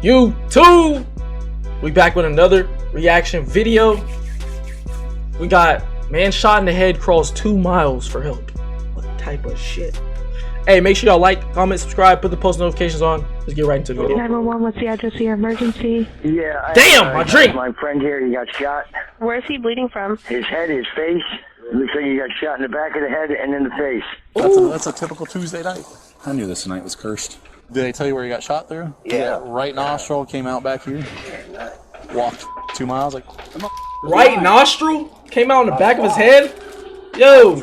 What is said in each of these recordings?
YouTube? We back with another reaction video. We got man shot in the head, crawls 2 miles for help. What type of shit? Hey, make sure y'all like, comment, subscribe, put the post notifications on. Let's get right into the video. 911, what's the address of your emergency? Yeah. Damn, my drink. My friend here, he got shot. Where is he bleeding from? His head, his face. Looks like he got shot in the back of the head and in the face. That's a typical Tuesday night. I knew this night was cursed. Did they tell you where he got shot through? Yeah. Right nostril, came out back here. Walked 2 miles. Like, Right nostril came out in the back of his head. Yo.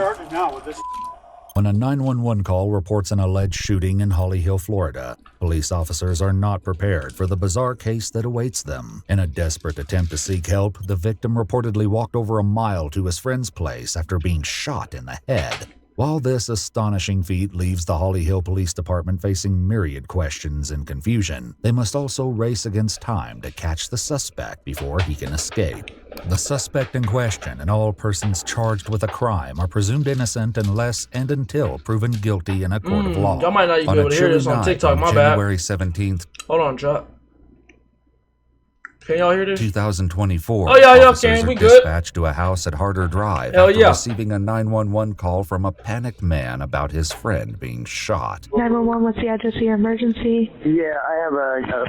When a 911 call reports an alleged shooting in Holly Hill, Florida, police officers are not prepared for the bizarre case that awaits them. In a desperate attempt to seek help, the victim reportedly walked over a mile to his friend's place after being shot in the head. While this astonishing feat leaves the Holly Hill Police Department facing myriad questions and confusion, they must also race against time to catch the suspect before he can escape. The suspect in question and all persons charged with a crime are presumed innocent unless and until proven guilty in a court of law. Y'all might not even be able to hear this on TikTok, my bad. January 17th, Hold on, drop. Can y'all hear this? 2024, Oh, yeah, officers we are good. dispatched to a house at Harder Drive Hell after yeah. receiving a 911 call from a panicked man about his friend being shot. 911, what's the address of your emergency? Yeah, I have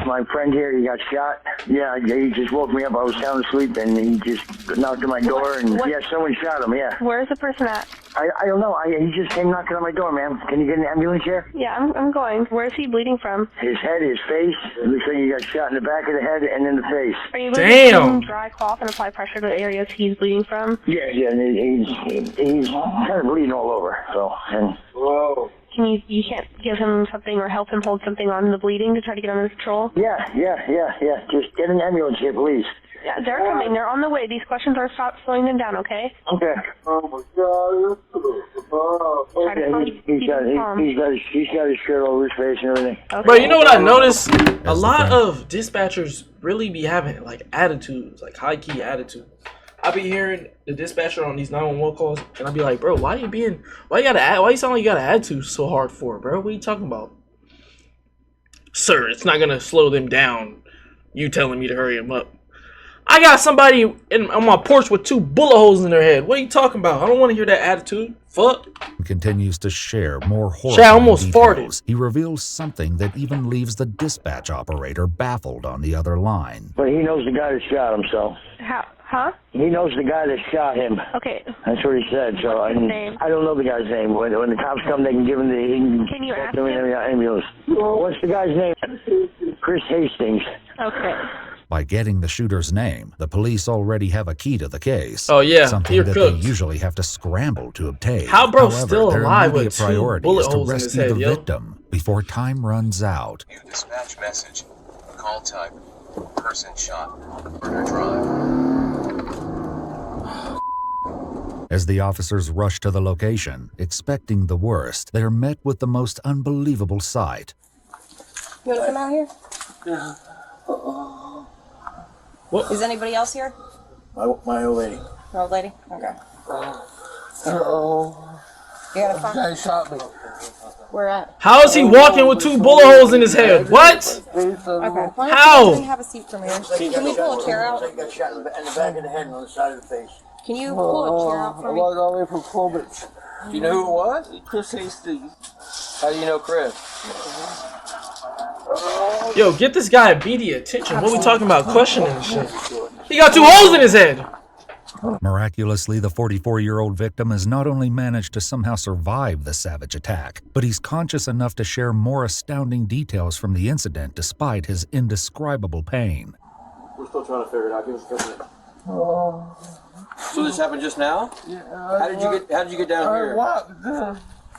my friend here, he got shot. Yeah, he just woke me up. I was sound asleep and he just knocked on my door and yeah, someone shot him, yeah. Where is the person at? I don't know. He just came knocking on my door, ma'am. Can you get an ambulance here? Yeah, I'm going. Where is he bleeding from? His head, his face. It looks like he got shot in the back of the head and in the face. Are you able Damn. to dry cloth and apply pressure to the areas he's bleeding from? Yeah, and he's kind of bleeding all over. So, and You can't give him something or help him hold something on the bleeding to try to get under control? yeah. Just get an ambulance here, please. Yeah, they're coming. They're on the way. These questions are slowing them down, okay? Okay. Try to He's got his shirt over his face and everything. Okay. Bro, you know what I noticed? A the lot friend- of dispatchers really be having like attitudes, like high key attitude. I be hearing the dispatcher on these 911 calls, and I be like, bro, why you sound like you got an attitude so hard for, bro? What are you talking about? Sir, it's not gonna slow them down. You telling me to hurry them up. I got somebody on my porch with 2 bullet holes in their head. What are you talking about? I don't want to hear that attitude. Fuck. Continues to share more Shit, I horrifying almost details. farted. He reveals something that even leaves the dispatch operator baffled on the other line. But he knows the guy that shot him, so. How? Huh? He knows the guy that shot him. Okay. That's what he said. So What's his name? I don't know the guy's name. When the cops come, they can give him the. Can you ask him in him? the ambulance. What's the guy's name? Chris Hastings. Okay. By getting the shooter's name, the police already have a key to the case. Oh, yeah, something you're that cooked. they usually have to scramble to obtain. How bro's However, still their alive with immediate 2 priority bullet is to holes in his rescue head, the yo? victim before time runs out. New dispatch message. Call type. Person shot. Murder drive. As the officers rush to the location, expecting the worst, they are met with the most unbelievable sight. You want to come out here? What? Is anybody else here? My old lady. Your old lady? Okay. Uh-oh. You got a phone? Guy shot me. Where at? How is he walking with 2 bullet holes in his head? What? Okay. Why How? don't you have a seat for me? Can we pull a chair out? He got shot in the back of the head and on the side of the face. Can you pull a chair out I for me? walked all the way from Clovis. Do you know who it was? Chris Hastings. How do you know Chris? Yo, get this guy immediate attention. What we talking about? Questioning and shit. He got 2 holes in his head. Miraculously, the 44-year-old victim has not only managed to somehow survive the savage attack, but he's conscious enough to share more astounding details from the incident despite his indescribable pain. We're still trying to figure it out. Give us a minute. So this happened just now? Yeah. How did you get down I here? walked.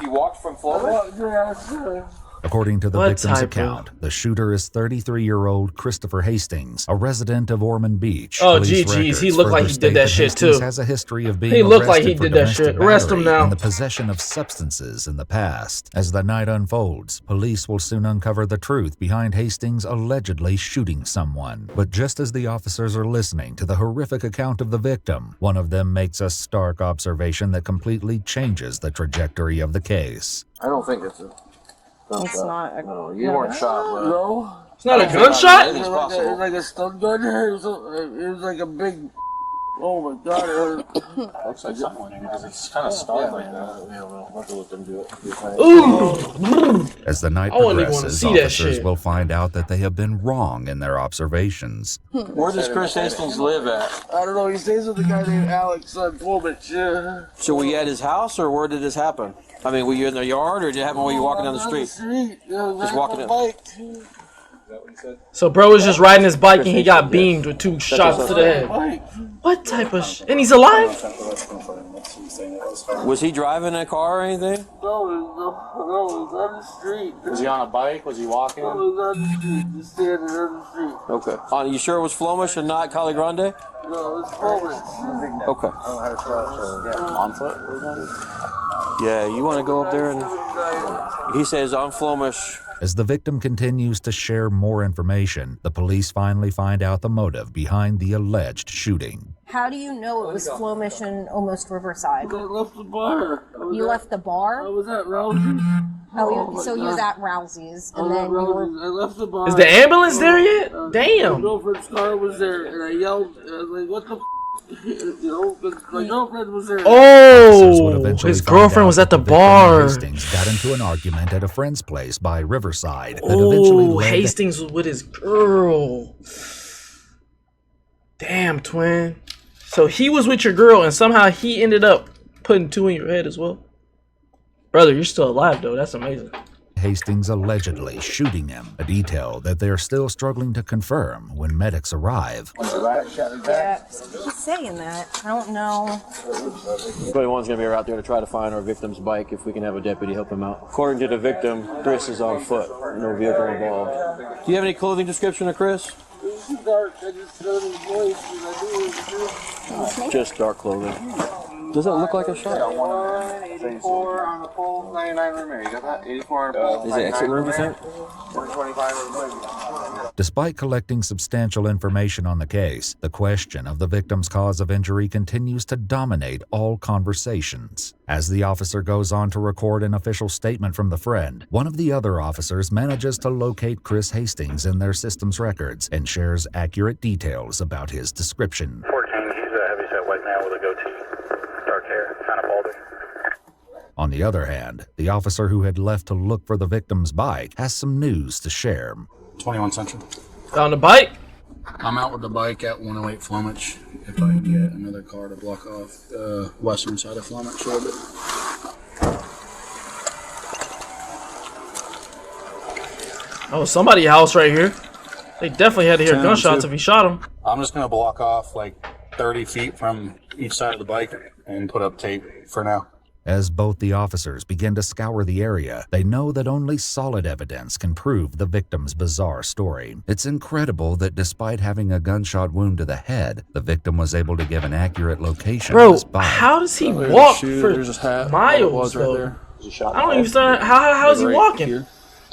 You walked from Florida? According to the What victim's type of- account, the shooter is 33-year-old Christopher Hastings, a resident of Ormond Beach. Oh, Police GGs, he records looked like further he state did that shit, Hastings too. has a history of being He looked like he arrested for did that domestic shit. Arrest him battery now. and the possession of substances in the past. As the night unfolds, police will soon uncover the truth behind Hastings allegedly shooting someone. But just as the officers are listening to the horrific account of the victim, one of them makes a stark observation that completely changes the trajectory of the case. I don't think it's a... It's not. No, you weren't shot, but... No. It's not a gunshot? It was like a stun gun. It was like a big. Oh my god, it hurt. Looks like something in here because it's kind of stalled like that. We'll have to look into it. Ooh! As the night I wouldn't even wanna progresses, see that officers shit. will find out that they have been wrong in their observations. Where does Chris Hastings live at? I don't know. He stays with a guy named Alex Fulmich. So were you at his house, or where did this happen? I mean, were you in the yard, or did it happen while you were walking down the street? Just walking in. So bro was just riding his bike and he got beamed with 2 shots to the head. What type of and he's alive? Was he driving a car or anything? No, it was on the street. Was he on a bike? Was he walking? No, it was on the street. Just standing on the street. Okay. You sure it was Flomish and not Cali Grande? No, it was Fulmich. Okay. On foot? Yeah, you want to go up there and... He says on Flomish. As the victim continues to share more information, the police finally find out the motive behind the alleged shooting. How do you know it was Flomish and almost Riverside? I left the bar. You left the I bar? was at Rousey's. So you was at Rousey's, and then you were... I left the bar. Is the ambulance there yet? My Damn. girlfriend's car was there, and I yelled, I was like, what the f? You know, 'cause my girlfriend was there. Officers would Oh, eventually his find girlfriend out was at that the victim and bar. Hastings got into an argument at a friend's place by Riverside that eventually Oh, led Hastings was with his girl. Damn, twin. So he was with your girl and somehow he ended up putting 2 in your head as well. Brother, you're still alive though. That's amazing. Hastings allegedly shooting him, a detail that they're still struggling to confirm when medics arrive. Yeah, he's saying that. I don't know. 21's going to be out there to try to find our victim's bike if we can have a deputy help him out. According to the victim, Chris is on foot. No vehicle involved. Do you have any clothing description of Chris? It was dark. I just heard his voice, and I knew it was Just dark clothing. Does that look like a shot? 84 on the pole, 99 room. You got that? 84 on the pole. Is it exit room, you think? 125 room. Despite collecting substantial information on the case, the question of the victim's cause of injury continues to dominate all conversations. As the officer goes on to record an official statement from the friend, one of the other officers manages to locate Chris Hastings in their system's records and shares accurate details about his description. 14, he's a heavyset white man with a goatee, dark hair, kind of balding. On the other hand, the officer who had left to look for the victim's bike has some news to share. 21 Central. On the bike? I'm out with the bike at 108 Flumich. If I get another car to block off the western side of Flumich a little bit. Oh, somebody's house right here. They definitely had to hear gunshots if he shot him. I'm just going to block off like 30 feet from each side of the bike and put up tape for now. As both the officers begin to scour the area, they know that only solid evidence can prove the victim's bizarre story. It's incredible that despite having a gunshot wound to the head, the victim was able to give an accurate location of Bro, his bike. how does he walk for There's his hat. miles Right though? there. I don't even understand how is he walking? Here.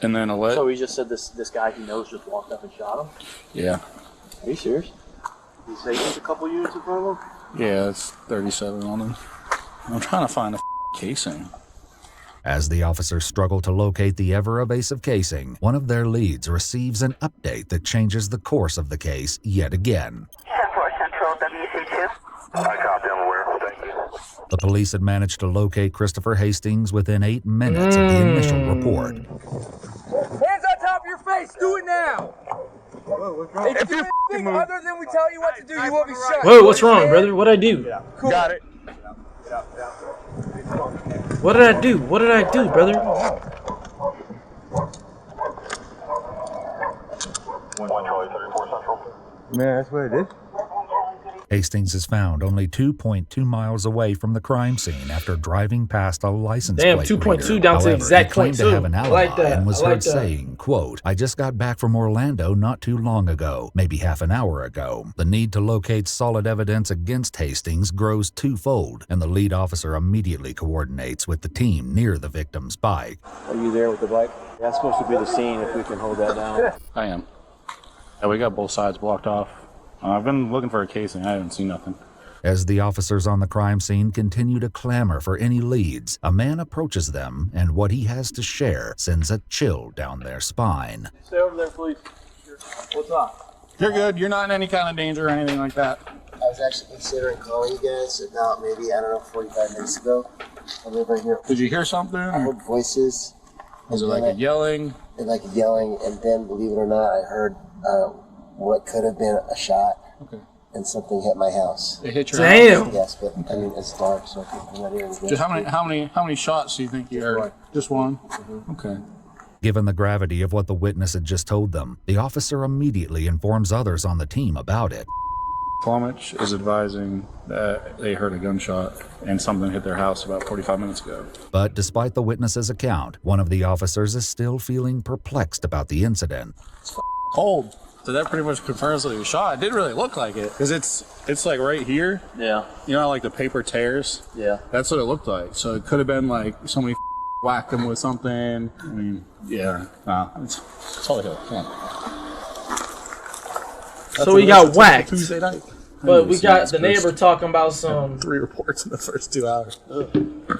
And then a leg. So he just said this guy he knows just walked up and shot him? Yeah. Are you serious? He say there's a couple units in front of him? Yeah, it's 37 on them. I'm trying to find a casing. As the officers struggle to locate the ever-evasive casing, one of their leads receives an update that changes the course of the case yet again. 10-4 Central, WC2. I copy, I'm aware. Thank you. The police had managed to locate Christopher Hastings within 8 minutes of the initial report. Hands on top of your face! Do it now! If you anything other than we tell you what to do, you will be shot. Whoa, what's wrong, brother? What'd I do? Cool. Got it. What did I do? What did I do, brother? Man, that's what it is. Hastings is found only 2.2 miles away from the crime scene after driving past a license Damn, plate 2.2 reader. down to the However, exact he claimed point to two. have an I alibi like that. and was I like heard that. saying, quote, "I just got back from Orlando not too long ago, maybe half an hour ago." The need to locate solid evidence against Hastings grows twofold, and the lead officer immediately coordinates with the team near the victim's bike. Are you there with the bike? That's supposed to be the scene if we can hold that down. I am. Yeah, we got both sides blocked off. I've been looking for a casing. I haven't seen nothing. As the officers on the crime scene continue to clamor for any leads, a man approaches them, and what he has to share sends a chill down their spine. Stay over there, please. What's up? You're good. You're not in any kind of danger or anything like that. I was actually considering calling you guys about maybe, I don't know, 45 minutes ago. I live right here. Did you hear something? I heard voices. Was it like a yelling? Like a yelling, and then, believe it or not, I heard what could have been a shot. Okay. And something hit my house. It hit your house? Yes, but I mean, it's dark, so I'm not hearing Just how many shots do you think you heard? Just one? Mm-hmm. Okay. Given the gravity of what the witness had just told them, the officer immediately informs others on the team about it. Plumage is advising that they heard a gunshot and something hit their house about 45 minutes ago. But despite the witness's account, one of the officers is still feeling perplexed about the incident. It's cold. So that pretty much confirms that he was shot. It didn't really look like it because it's like right here. Yeah. You know how like the paper tears? Yeah. That's what it looked like. So it could have been like somebody whacked him with something. I mean, yeah. Nah, it's all hill. Come on. So we got whacked. Tuesday night. But we got the neighbor talking about some 3 reports in the first 2 hours.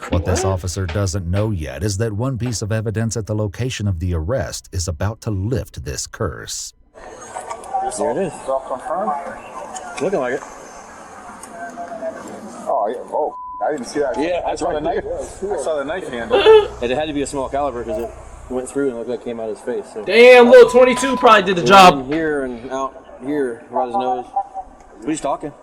What this officer doesn't know yet is that one piece of evidence at the location of the arrest is about to lift this curse. There it is. Self-confirmed? Looking like it. Oh, I didn't see that. Yeah, that's right. I saw the knife handle. And it had to be a small caliber because it went through and looked like it came out of his face. So. damn little 22 probably did the job. Here and out here, right his nose. Who's talking?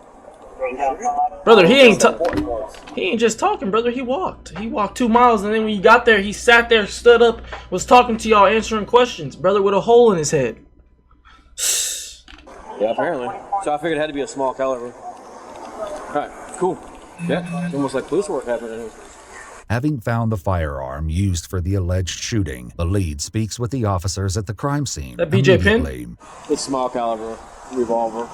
Brother, he ain't just talking, brother. He walked 2 miles, and then when he got there, he sat there, stood up, was talking to y'all, answering questions, brother, with a hole in his head. Yeah, apparently. So I figured it had to be a small caliber. Alright, cool. Yeah, it's almost like police work happening. Having found the firearm used for the alleged shooting, the lead speaks with the officers at the crime scene. That BJ Penn? It's small caliber revolver.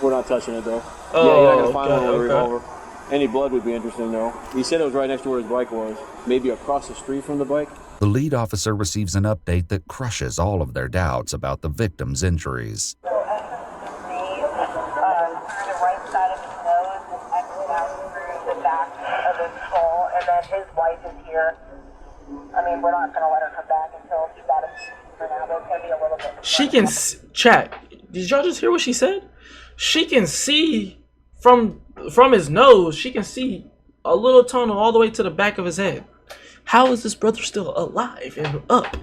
We're not touching it though. Oh, yeah, you're not gonna find one with a okay. revolver. Any blood would be interesting though. He said it was right next to where his bike was. Maybe across the street from the bike. The lead officer receives an update that crushes all of their doubts about the victim's injuries. Through the right side of his nose and exit out through the back of his skull, and then his wife is here. I mean, we're not going to let her come back until she's out of for now, but it's going to be a little bit. She can chat. Did y'all just hear what she said? She can see from his nose. She can see a little tunnel all the way to the back of his head. How is this brother still alive and up?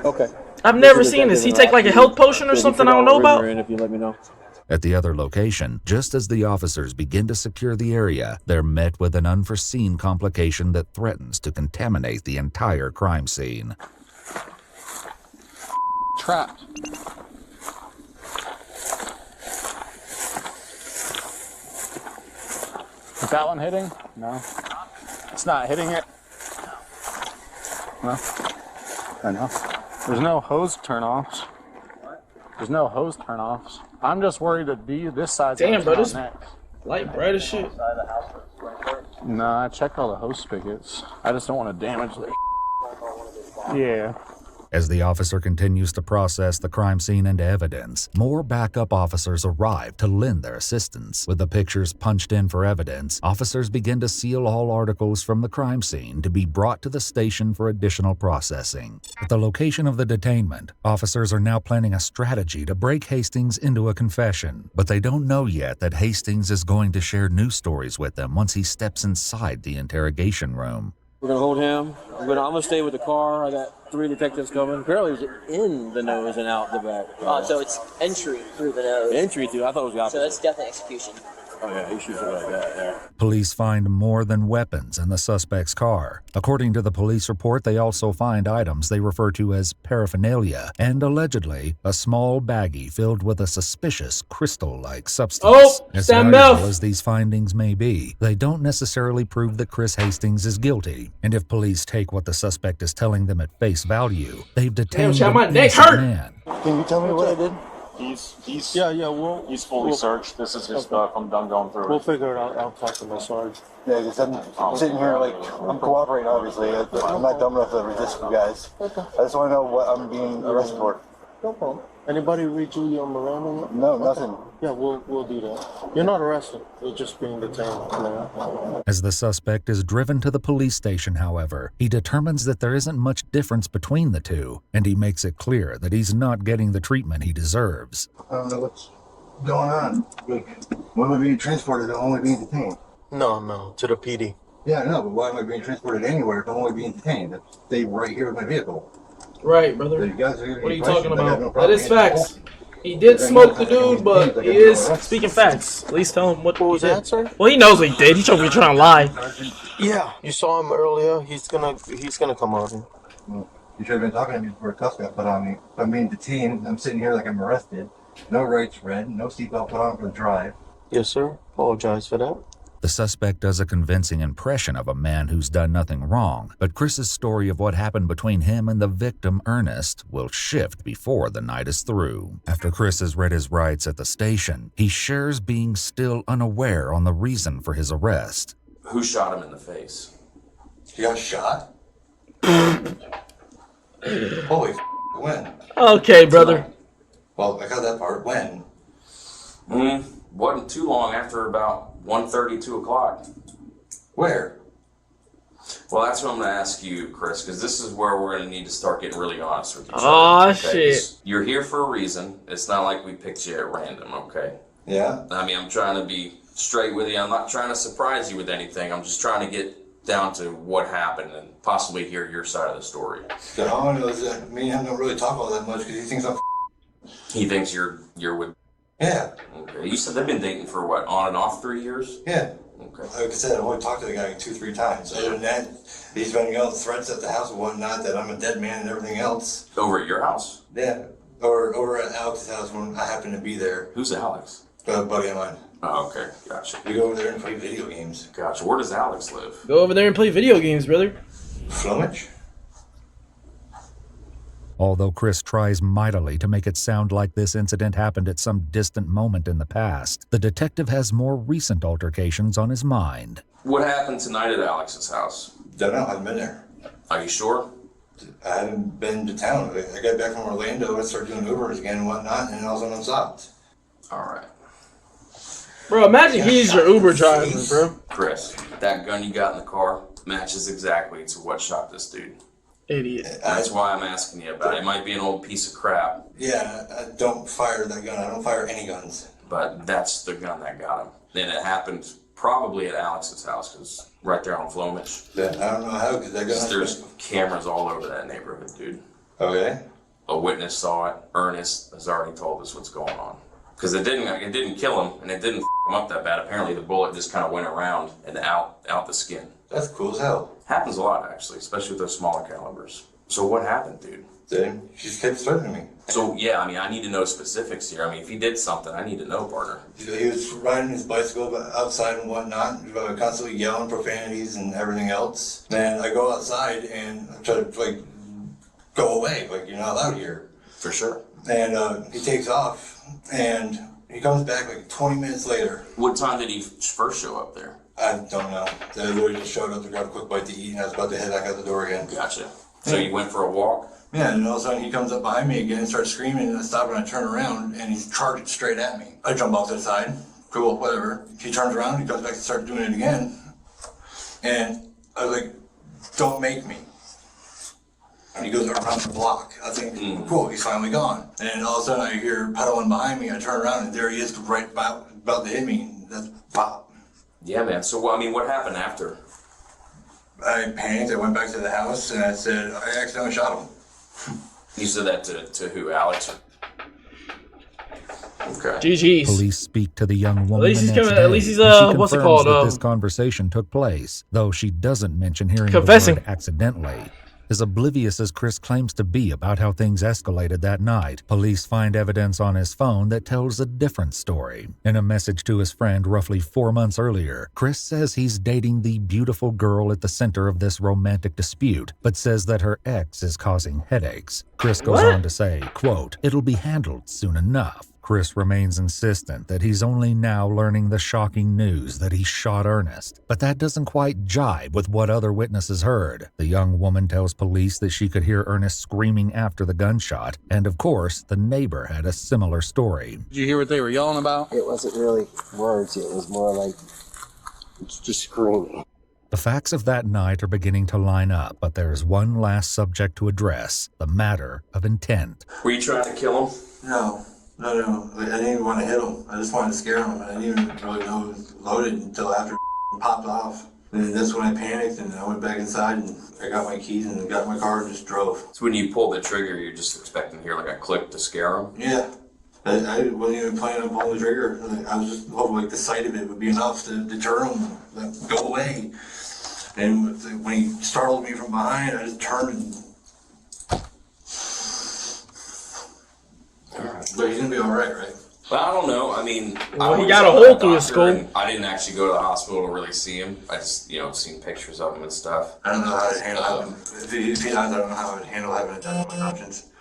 Okay. I've never seen this. He take like a health potion or something I don't know about? If you let me know. At the other location, just as the officers begin to secure the area, they're met with an unforeseen complication that threatens to contaminate the entire crime scene. Trapped. Is that one hitting? No. It's not hitting it. No. I know. There's no hose turn-offs. There's no hose turn-offs. I'm just worried that this side's damn, bro, this next. light bright as shit. No, I checked all the hose spigots. I just don't want to damage the Yeah. As the officer continues to process the crime scene into evidence, more backup officers arrive to lend their assistance. With the pictures punched in for evidence, officers begin to seal all articles from the crime scene to be brought to the station for additional processing. At the location of the detainment, officers are now planning a strategy to break Hastings into a confession, but they don't know yet that Hastings is going to share news stories with them once he steps inside the interrogation room. We're gonna hold him. I'm gonna stay with the car. I got 3 detectives coming. Apparently it was in the nose and out the back. Oh, so it's entry through the nose. Entry through. I thought it was the opposite. So that's definitely execution. Oh yeah, he shoots it like that, yeah. Police find more than weapons in the suspect's car. According to the police report, they also find items they refer to as paraphernalia and, allegedly, a small baggie filled with a suspicious crystal-like substance. Oh, as stand valuable up. as these findings may be, they don't necessarily prove that Chris Hastings is guilty. And if police take what the suspect is telling them at face value, they've detained Damn, my an neck innocent hurt. man. Can you tell me what I did? He's We'll fully searched. This is just I'm done going through it. figure it out. I'll talk to my sergeant. Yeah, because I'm sitting here like, I'm cooperating obviously. I'm not dumb enough to resist you guys. I just want to know what I'm being arrested for. No problem. Anybody read you your Miranda? No, nothing. Yeah, we'll do that. You're not arrested. You're just being detained. As the suspect is driven to the police station, however, he determines that there isn't much difference between the two, and he makes it clear that he's not getting the treatment he deserves. I don't know what's going on. Why am I being transported? I'm only being detained. No, to the PD. Yeah, I know, but why am I being transported anywhere if I'm only being detained? Stay right here with my vehicle. Right, brother. You guys What are you talking about? That is facts. He did smoke the dude, but he is speaking facts. At least tell him what was that, sir? Well, he knows what he did. He told me trying to lie. Yeah, you saw him earlier. He's gonna come out here. Well, you should have been talking to me before a cuff got put on me. If I'm being detained, I'm sitting here like I'm arrested. No rights read, no seatbelt put on for the drive. Yes, sir. Apologize for that. The suspect does a convincing impression of a man who's done nothing wrong, but Chris's story of what happened between him and the victim, Ernest, will shift before the night is through. After Chris has read his rights at the station, he shares being still unaware on the reason for his arrest. Who shot him in the face? He got shot? Holy when? Okay, brother. Well, I got that part. When? Wasn't too long after about 1:30, 2 o'clock. Where? Well, that's what I'm going to ask you, Chris, because this is where we're going to need to start getting really honest with each other. Oh, okay? shit. You're here for a reason. It's not like we picked you at random, okay? Yeah? I mean, I'm trying to be straight with you. I'm not trying to surprise you with anything. I'm just trying to get down to what happened and possibly hear your side of the story. So all I know is that me and him don't really talk all that much because he thinks I'm He thinks you're with... Yeah. Okay. You said they've been dating for what, on and off 3 years? Yeah. Okay. Like I said, I've only talked to the guy 2-3 times. Other than that, he's been yelling threats at the house and whatnot that I'm a dead man and everything else. Over at your house? Yeah. Or over at Alex's house when I happen to be there. Who's Alex? A buddy of mine. Oh, okay. Gotcha. We go over there and play video games. Gotcha. Where does Alex live? Go over there and play video games, brother. Flumage? Although Chris tries mightily to make it sound like this incident happened at some distant moment in the past, the detective has more recent altercations on his mind. What happened tonight at Alex's house? Don't know. I haven't been there. Are you sure? I haven't been to town. I got back from Orlando and started doing Ubers again and whatnot, and all of a sudden I'm stopped. All right. Bro, imagine he's your Uber driver, bro. Chris, that gun you got in the car matches exactly to what shot this dude. Idiot. That's why I'm asking you about it. It might be an old piece of crap. Yeah, I don't fire that gun. I don't fire any guns. But that's the gun that got him. Then it happened probably at Alex's house, because right there on Flomich. Yeah, I don't know how, because that gun... There's cameras all over that neighborhood, dude. Okay. A witness saw it. Ernest has already told us what's going on. Because it didn't kill him, and it didn't f him up that bad. Apparently the bullet just kind of went around and out the skin. That's cool as hell. Happens a lot, actually, especially with those smaller calibers. So what happened, dude? Then she just kept threatening me. So, yeah, I mean, I need to know specifics here. I mean, if he did something, I need to know, partner. He was riding his bicycle outside and whatnot, constantly yelling profanities and everything else. Then I go outside and I try to, like, go away. Like, you're not allowed here. For sure. And he takes off, and he comes back like 20 minutes later. What time did he first show up there? I don't know. They literally just showed up to grab a quick bite to eat, and I was about to head back out the door again. Gotcha. So you went for a walk? Yeah, and all of a sudden he comes up behind me again and starts screaming, and I stop and I turn around, and he's charging straight at me. I jump off to the side. Cool, whatever. He turns around, he comes back and starts doing it again. And I was like, don't make me. And he goes around the block. I think, cool, he's finally gone. And all of a sudden I hear pedaling behind me. I turn around and there he is right about to hit me. That's pop. Yeah, man. So, I mean, what happened after? I panicked. I went back to the house and I said, I accidentally shot him. You said that to who, Alex? Okay. GG's. Police speak to the young woman. At least he's the next coming. At day, least he's and she what's it confirms called? that this conversation took place, though she doesn't mention hearing confessing. the word accidentally. As oblivious as Chris claims to be about how things escalated that night, police find evidence on his phone that tells a different story. In a message to his friend roughly 4 months earlier, Chris says he's dating the beautiful girl at the center of this romantic dispute, but says that her ex is causing headaches. Chris goes on to say, quote, "It'll be handled soon enough." Chris remains insistent that he's only now learning the shocking news that he shot Ernest, but that doesn't quite jibe with what other witnesses heard. The young woman tells police that she could hear Ernest screaming after the gunshot, and of course, the neighbor had a similar story. Did you hear what they were yelling about? It wasn't really words, it was more like just screaming. The facts of that night are beginning to line up, but there's one last subject to address, the matter of intent. Were you trying to kill him? No. I didn't even want to hit him. I just wanted to scare him. I didn't even really know it was loaded until after popped off. And that's when I panicked and I went back inside and I got my keys and got in my car and just drove. So when you pulled the trigger, you're just expecting to hear like a click to scare him? Yeah. I wasn't even planning on pulling the trigger. I was just hoping like the sight of it would be enough to deter him, like, go away. And when he startled me from behind, I just turned and... But he's gonna be alright, right? Well, I don't know. I mean, well, he got a hole through his skull. I didn't actually go to the hospital to really see him. I just, seen pictures of him and stuff. I don't know how to handle him. If he dies, I don't know how I'd handle having a death on my conscience.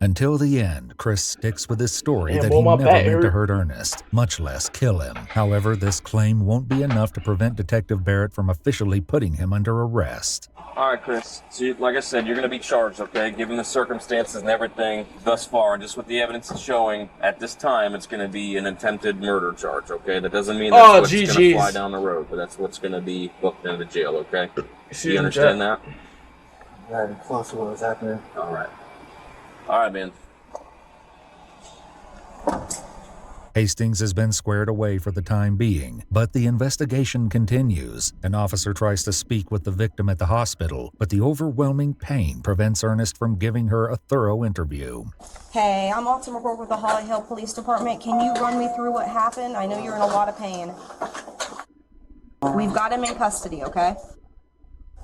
Until the end, Chris sticks with his story that he never meant to hurt Ernest, much less kill him. However, this claim won't be enough to prevent Detective Barrett from officially putting him under arrest. All right, Chris. So, like I said, you're going to be charged, okay? Given the circumstances and everything thus far, and just what the evidence is showing, at this time, it's going to be an attempted murder charge, okay? That doesn't mean that's what's going to fly down the road, but that's what's going to be booked into jail, okay? Do you understand that? Yeah, close to what was happening. All right. All right, man. Hastings has been squared away for the time being, but the investigation continues. An officer tries to speak with the victim at the hospital, but the overwhelming pain prevents Ernest from giving her a thorough interview. Hey, I'm Austin McCork with the Holly Hill Police Department. Can you run me through what happened? I know you're in a lot of pain. We've got him in custody, okay?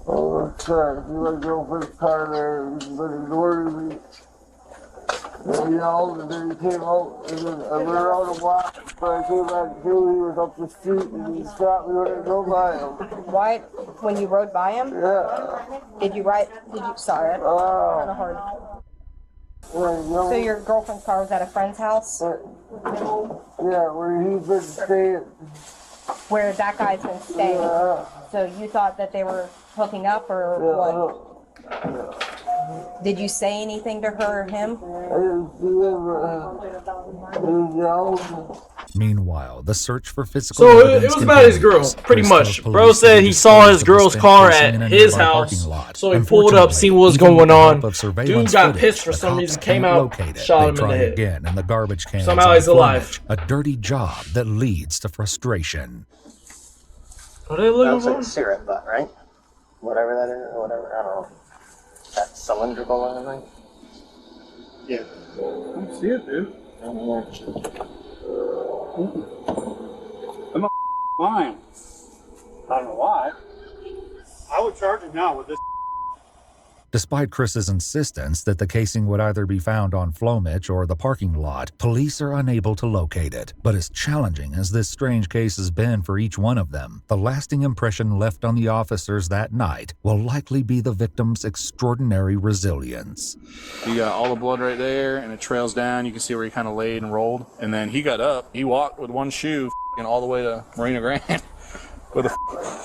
Oh, sorry. My girlfriend's car there, but it ordered me. He yelled, and then he came out, and then I went around a block, but I came back here, he was up the street, and he stopped me when I drove by him. Why? When you rode by him? Yeah. Sorry, kind of hard. So your girlfriend's car was at a friend's house? Yeah, where he's been staying. Where that guy's been staying? Yeah. So you thought that they were hooking up, or what? Did you say anything to her or him? Meanwhile, the search for physical evidence it was about his girl, pretty much. Bro said he saw his girl's car at his house, so he pulled up, seen what was going on. Dude got pissed for some reason, came out, shot him in the head. Again, and the garbage can somehow he's alive. A dirty job that leads to frustration. What are they looking for? Like cigarette butt, right? Whatever that is, or whatever, I don't know. That cylindrical or anything? Yeah. I see it, dude. I'm lying. I don't know why. I would charge him now with this. Despite Chris's insistence that the casing would either be found on Flomich or the parking lot, police are unable to locate it. But as challenging as this strange case has been for each one of them, the lasting impression left on the officers that night will likely be the victim's extraordinary resilience. You got all the blood right there, and it trails down. You can see where he kind of laid and rolled. And then he got up. He walked with one shoe all the way to Marina Grande. With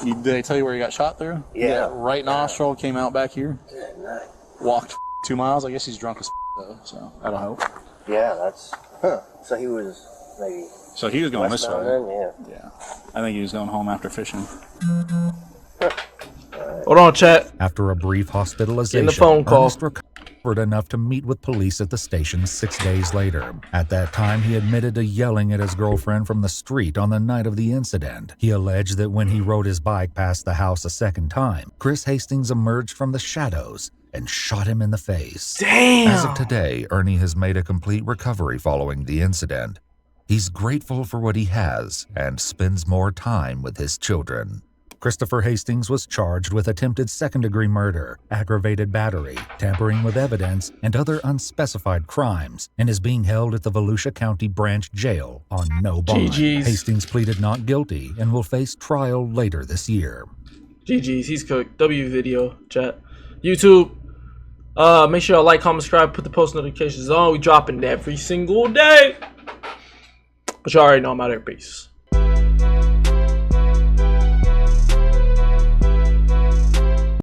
did they tell you where he got shot through? Yeah. Right nostril came out back here. Walked 2 miles. I guess he's drunk as though, so that'll help. Yeah, that's... So he was maybe... So he was going this way. Yeah. I think he was going home after fishing. Hold on, chat. After a brief hospitalization, getting the phone call. Ernest recovered enough to meet with police at the station 6 days later. At that time, he admitted to yelling at his girlfriend from the street on the night of the incident. He alleged that when he rode his bike past the house a second time, Chris Hastings emerged from the shadows and shot him in the face. Damn! As of today, Ernie has made a complete recovery following the incident. He's grateful for what he has and spends more time with his children. Christopher Hastings was charged with attempted second-degree murder, aggravated battery, tampering with evidence, and other unspecified crimes, and is being held at the Volusia County Branch Jail on no bond. GG's. Hastings pleaded not guilty and will face trial later this year. GG's, he's cooked. W video, chat. YouTube, make sure y'all like, comment, subscribe, put the post notifications on. We dropping every single day. But you already know I'm out here. Peace.